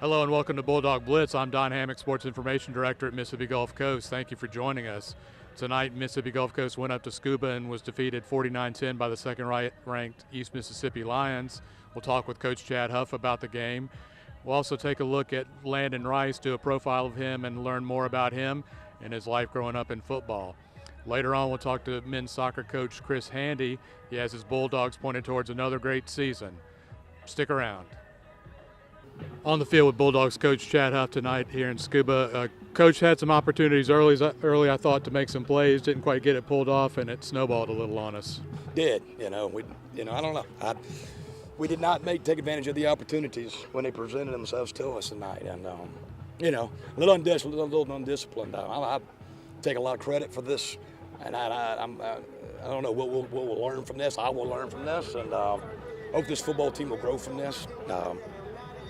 Hello and welcome to Bulldog Blitz. I'm Don Hammock, Sports Information Director at Mississippi Gulf Coast. Thank you for joining us. Tonight, Mississippi Gulf Coast went up to Scooba and was defeated 49-10 by the second-ranked East Mississippi Lions. We'll talk with Coach Chad Huff about the game. We'll also take a look at Landon Rice, do a profile of him and learn more about him and his life growing up in football. Later on, we'll talk to men's soccer coach Chris Handy. He has his Bulldogs pointed towards another great season. Stick around. On the field with Bulldogs coach Chad Huff tonight here in Scooba. Coach had some opportunities early, I thought, to make some plays. Didn't quite get it pulled off, and it snowballed a little on us. I don't know. We did not take advantage of the opportunities when they presented themselves to us tonight, and a little undisciplined. I take a lot of credit for this, and I don't know what we'll learn from this. I will learn from this, and hope this football team will grow from this.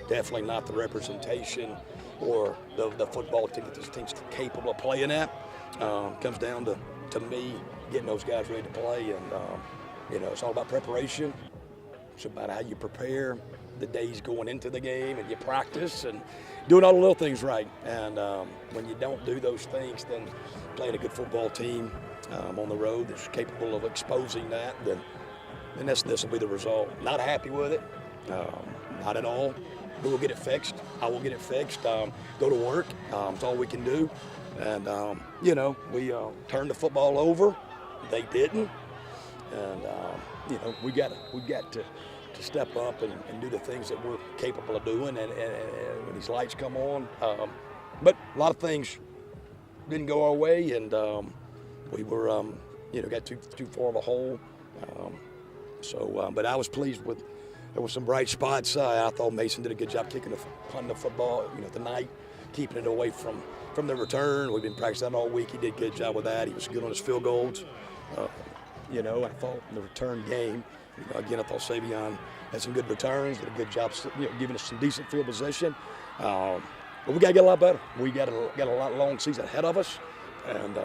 Definitely not the representation or the football team that this team's capable of playing at. Comes down to me getting those guys ready to play, and it's all about preparation. It's about how you prepare the days going into the game, and you practice and doing all the little things right. And when you don't do those things, then playing a good football team on the road that's capable of exposing that, then this will be the result. Not happy with it, not at all. But we'll get it fixed. I will get it fixed. Go to work. It's all we can do. And we turned the football over. They didn't. And we got to step up and do the things that we're capable of doing. And when these lights come on, but a lot of things didn't go our way, and we were got too far of a hole. But I was pleased with. There were some bright spots. I thought Mason did a good job punting the football, tonight, keeping it away from the return. We've been practicing that all week. He did a good job with that. He was good on his field goals. I thought in the return game, again, I thought Savion had some good returns, did a good job, giving us some decent field position. But we got to get a lot better. We got a lot long season ahead of us, and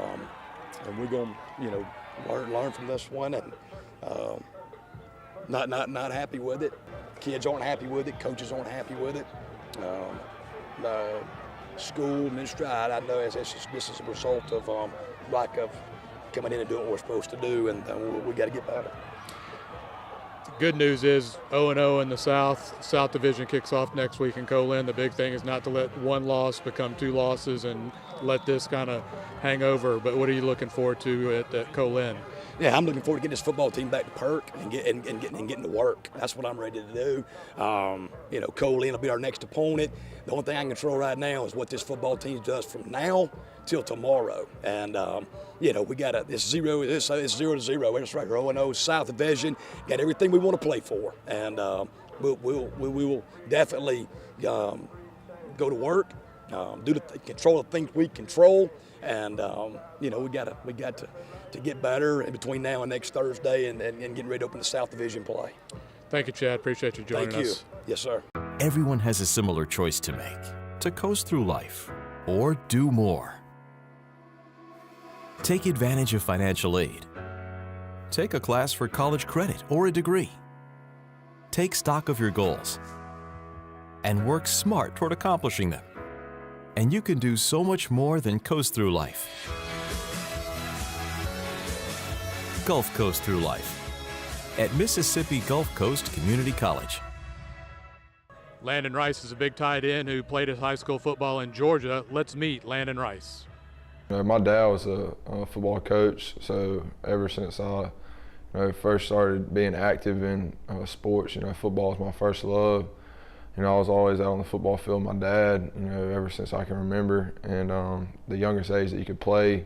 we're going to learn from this one. And Not happy with it. Kids aren't happy with it. Coaches aren't happy with it. School, administration, I know this is a result of lack of coming in and doing what we're supposed to do, and we got to get better. Good news is 0-0 in the South Division kicks off next week in Colin. The big thing is not to let one loss become two losses and let this kind of hang over. But what are you looking forward to at Colin? Yeah, I'm looking forward to getting this football team back to perk and getting to work. That's what I'm ready to do. Colin will be our next opponent. The only thing I can control right now is what this football team does from now till tomorrow. And we got it's 0-0. That's right. We're 0-0 South Division. Got everything we want to play for, and we will definitely go to work, control the things we control, and we got to get better in between now and next Thursday, and getting ready to open the South Division play. Thank you, Chad. Appreciate you joining us. Thank you. Yes, sir. Everyone has a similar choice to make: to coast through life or do more. Take advantage of financial aid. Take a class for college credit or a degree. Take stock of your goals and work smart toward accomplishing them. And you can do so much more than coast through life. Gulf Coast through life at Mississippi Gulf Coast Community College. Landon Rice is a big tight end who played his high school football in Georgia. Let's meet Landon Rice. My dad was a football coach, so ever since I first started being active in sports, football was my first love. I was always out on the football field with my dad, ever since I can remember. And the youngest age that you could play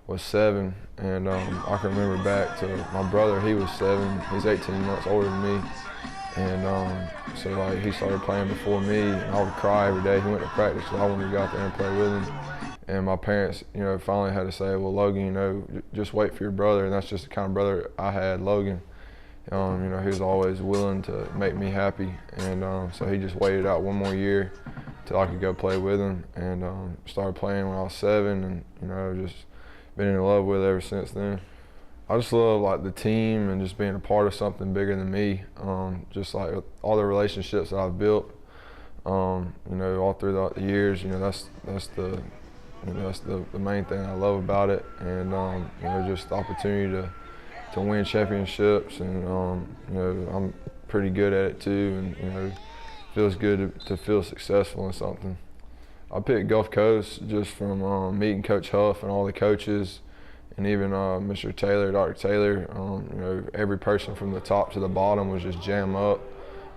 was 7. And I can remember back to my brother, he was 7. He's 18 months older than me. And so he started playing before me, and I would cry every day. He went to practice, so I wanted to go out there and play with him. And my parents, you know, finally had to say, well, Logan, you know, just wait for your brother. And that's just the kind of brother I had, Logan. You know, he was always willing to make me happy. And so he just waited out one more year till I could go play with him. And started playing when I was 7, and, you know, just been in love with it ever since then. I just love like the team and just being a part of something bigger than me. Just like all the relationships that I've built, you know, all through the years. You know, that's the main thing I love about it, and you know, just the opportunity to win championships, and you know, I'm pretty good at it too, and you know, feels good to feel successful in something. I picked Gulf Coast just from meeting Coach Huff and all the coaches, and even Mr. Taylor, Dr. Taylor. You know, every person from the top to the bottom was just jammed up,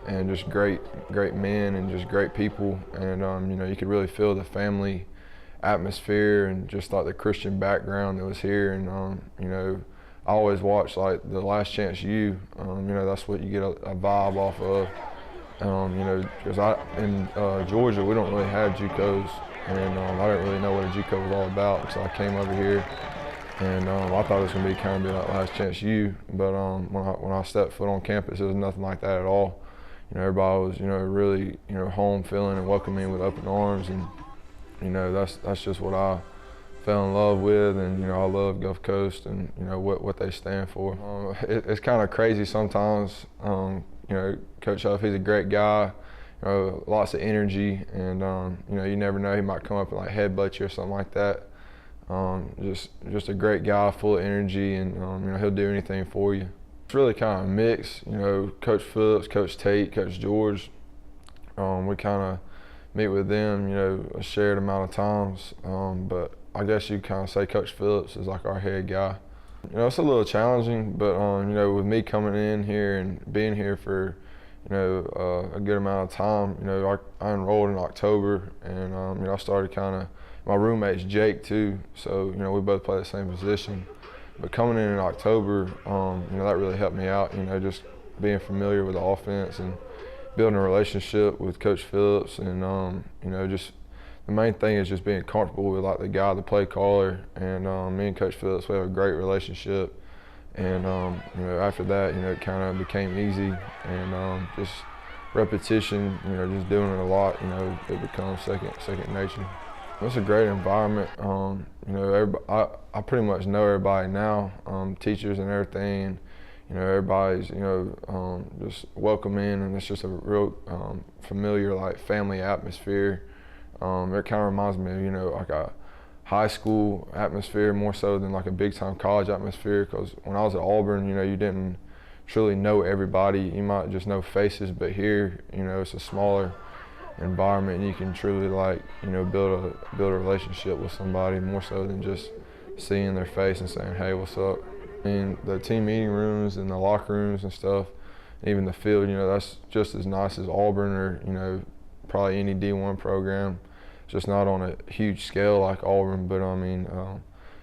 and just great men and just great people, and you know, you could really feel the family atmosphere and just like the Christian background that was here. And you know, I always watch like the Last Chance U. You know, that's what you get a vibe off of. You know, because in Georgia we don't really have JUCOs, and I didn't really know what a JUCO was all about, so I came over here, and I thought it was gonna be kind of like Last Chance U. But when I stepped foot on campus, it was nothing like that at all. You know, everybody was, you know, really, you know, home feeling and welcoming me with open arms, and you know, that's just what I fell in love with. And you know, I love Gulf Coast and you know what they stand for. It's kind of crazy sometimes. You know, Coach Huff, he's a great guy. You know, lots of energy, and you know, you never know, he might come up and like headbutt you or something like that. Just a great guy, full of energy, and you know, he'll do anything for you. It's really kind of a mix. You know, Coach Phillips, Coach Tate, Coach George. We kind of meet with them, you know, a shared amount of times, but I guess you kind of say Coach Phillips is like our head guy. You know, it's a little challenging, but you know, with me coming in here and being here for, you know, a good amount of time, you know, I enrolled in October, and you know, I started kind of, my roommate's Jake too, so you know, we both play the same position. But coming in October, you know, that really helped me out. You know, just being familiar with the offense and building a relationship with Coach Phillips, and you know, just the main thing is just being comfortable with like the guy, the play caller, and me and Coach Phillips, we have a great relationship. And you know, after that, you know, it kind of became easy, and just repetition, you know, just doing it a lot, you know, it becomes second nature. It's a great environment. You know, I pretty much know everybody now, teachers and everything. And, you know, everybody's, you know, just welcoming, and it's just a real familiar, like, family atmosphere. It kind of reminds me of, you know, like a high school atmosphere more so than like a big-time college atmosphere, because when I was at Auburn, you know, you didn't truly know everybody. You might just know faces, but here, you know, it's a smaller environment, and you can truly, like, you know, build a relationship with somebody more so than just seeing their face and saying, hey, what's up? And the team meeting rooms and the locker rooms and stuff, even the field, you know, that's just as nice as Auburn or, you know, probably any D1 program. It's just not on a huge scale like Auburn, but I mean,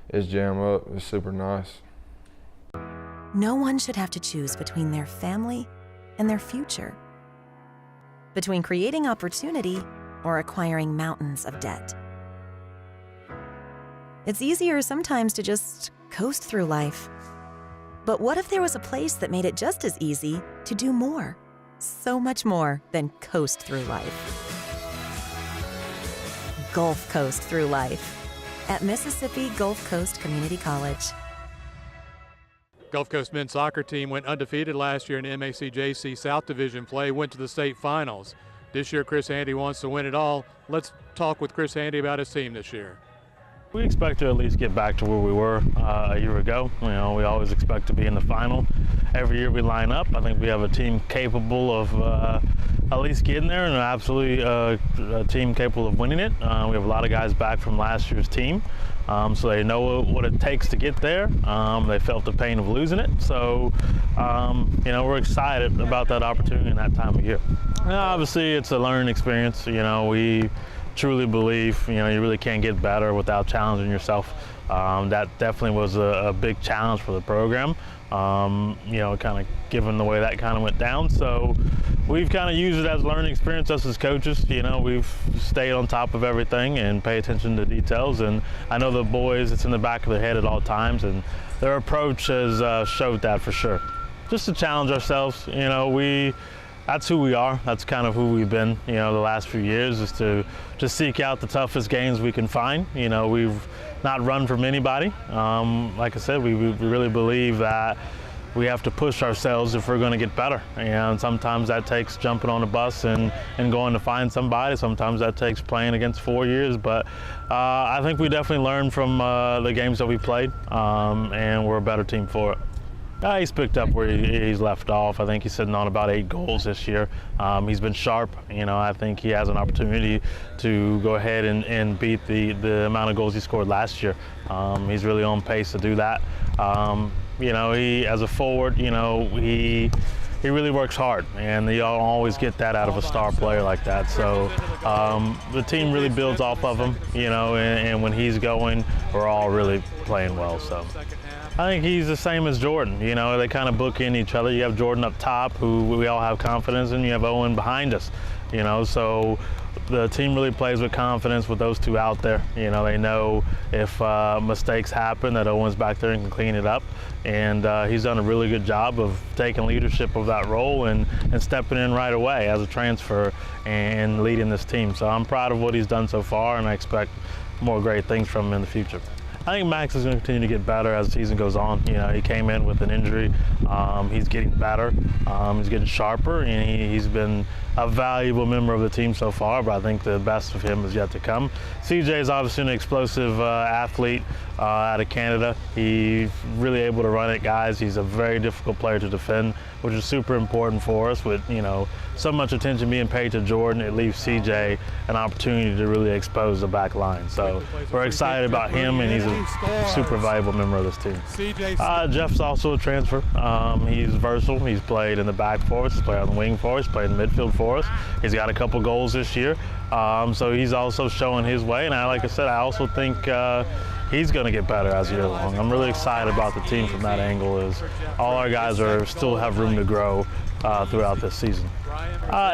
it's jam up, it's super nice. No one should have to choose between their family and their future, between creating opportunity or acquiring mountains of debt. It's easier sometimes to just coast through life. But what if there was a place that made it just as easy to do more, so much more than coast through life? Gulf Coast through life at Mississippi Gulf Coast Community College. Gulf Coast men's soccer team went undefeated last year in MACJC South Division play, went to the state finals. This year, Chris Handy wants to win it all. Let's talk with Chris Handy about his team this year. We expect to at least get back to where we were a year ago. You know, we always expect to be in the final. Every year we line up. I think we have a team capable of at least getting there, and absolutely a team capable of winning it. We have a lot of guys back from last year's team, so they know what it takes to get there. They felt the pain of losing it, so you know, we're excited about that opportunity in that time of year. Obviously, it's a learning experience. You know, we truly believe, you know, you really can't get better without challenging yourself that definitely was a big challenge for the program. You know, kind of given the way that kind of went down. So we've kind of used it as a learning experience, us as coaches. You know, we've stayed on top of everything and pay attention to details. And I know the boys, it's in the back of their head at all times, and their approach has showed that for sure. Just to challenge ourselves, you know, that's who we are. That's kind of who we've been, you know, the last few years, is to just seek out the toughest games we can find. You know, we've not run from anybody. Like I said, we really believe that we have to push ourselves if we're going to get better. And sometimes that takes jumping on a bus and going to find somebody. Sometimes that takes playing against 4 years. But I think we definitely learned from the games that we played, and we're a better team for it. He's picked up where he's left off. I think he's sitting on about 8 goals this year. He's been sharp. You know, I think he has an opportunity to go ahead and beat the amount of goals he scored last year. He's really on pace to do that. You know, he, as a forward, you know, he really works hard, and you don't always get that out of a star player like that. So the team really builds off of him, you know, and when he's going, we're all really playing well. So I think he's the same as Jordan. You know, they kind of bookend each other. You have Jordan up top, who we all have confidence in. You have Owen behind us, you know, so the team really plays with confidence with those two out there. You know, they know if mistakes happen that Owen's back there and can clean it up. And he's done a really good job of taking leadership of that role and stepping in right away as a transfer and leading this team. So I'm proud of what he's done so far, and I expect more great things from him in the future. I think Max is going to continue to get better as the season goes on. You know, he came in with an injury. He's getting better. He's getting sharper, and he's been a valuable member of the team so far, but I think the best of him is yet to come. CJ is obviously an explosive athlete out of Canada. He's really able to run at guys. He's a very difficult player to defend, which is super important for us. With, you know, so much attention being paid to Jordan, it leaves CJ an opportunity to really expose the back line. So we're excited about him, and he's a super valuable member of this team. Jeff's also a transfer. He's versatile. He's played in the back for us. He's played on the wing for us. Played in the midfield for us. He's got a couple goals this year. So he's also showing his way. And like I said, I also think he's going to get better as the year long. I'm really excited about the team from that angle. Is all our guys still have room to grow throughout this season.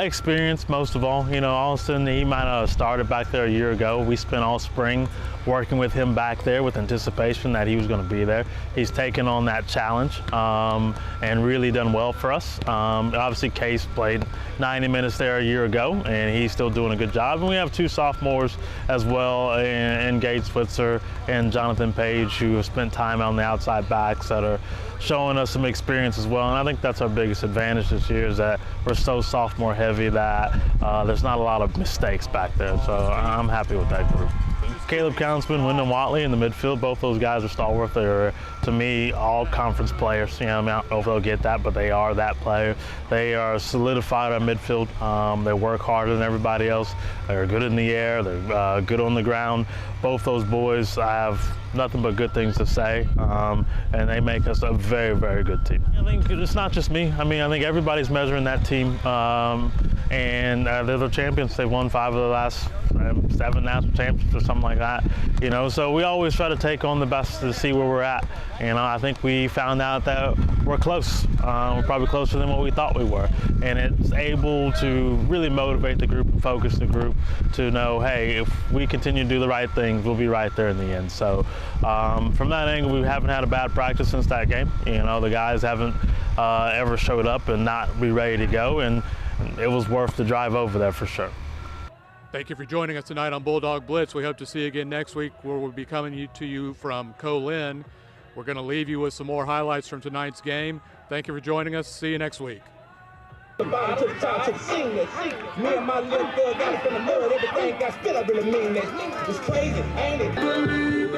Experience, most of all. You know, Austin, he might have started back there a year ago. We spent all spring working with him back there with anticipation that he was going to be there. He's taken on that challenge and really done well for us. Obviously, Case played 90 minutes there a year ago, and he's still doing a good job. And we have 2 sophomores as well, in Gage Switzer and Jonathan Page, who have spent time on the outside backs that are showing us some experience as well. And I think that's our biggest advantage this year, is that we're so sophomore heavy that there's not a lot of mistakes back there. So I'm happy with that group. Caleb Counselman, Wyndham Watley in the midfield, both those guys are stalwart. They're, to me, all conference players. You know, I mean, I don't know if they'll get that, but they are that player. They are solidified on midfield. They work harder than everybody else. They're good in the air. They're good on the ground. Both those boys, I have nothing but good things to say, and they make us a very, very good team. I think it's not just me. I mean, I think everybody's measuring that team, and they're the champions. They've won 5 of the last 7 national championships or something like that. You know, so we always try to take on the best to see where we're at. You know, I think we found out that we're close. We're probably closer than what we thought we were, and it's able to really motivate the group and focus the group to know, hey, if we continue to do the right things, we'll be right there in the end. So from that angle, we haven't had a bad practice since that game. You know, the guys haven't ever showed up and not be ready to go, and it was worth the drive over there for sure. Thank you for joining us tonight on Bulldog Blitz. We hope to see you again next week, where we'll be coming to you from Colin. We're going to leave you with some more highlights from tonight's game. Thank you for joining us. See you next week. The bottom to the top to the seamless. Me and my little girl got it from the mud. Everything got spit. I really mean that. It's crazy, ain't it?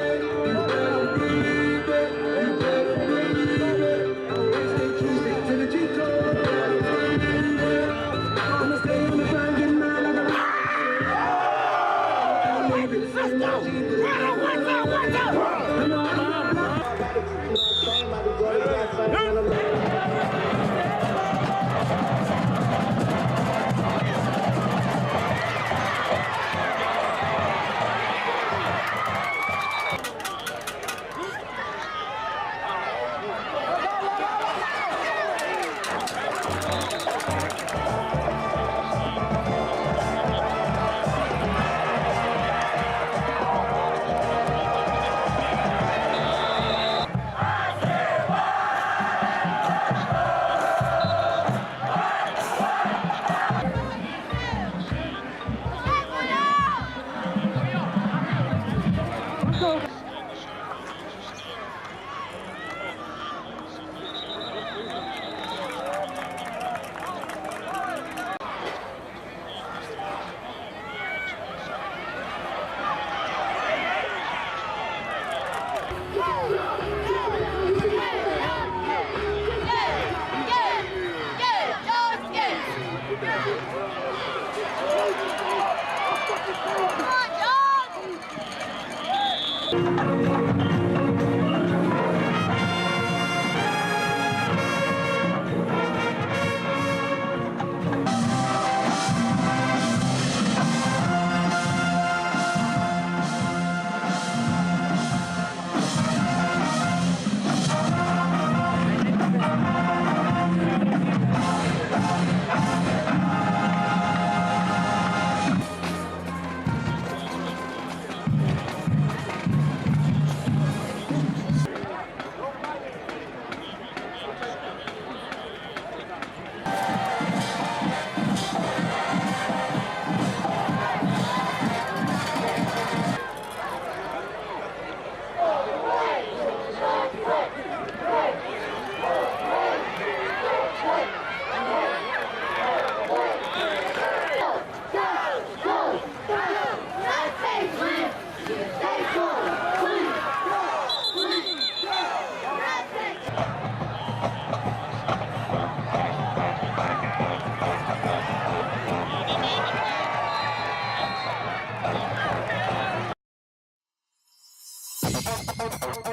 it.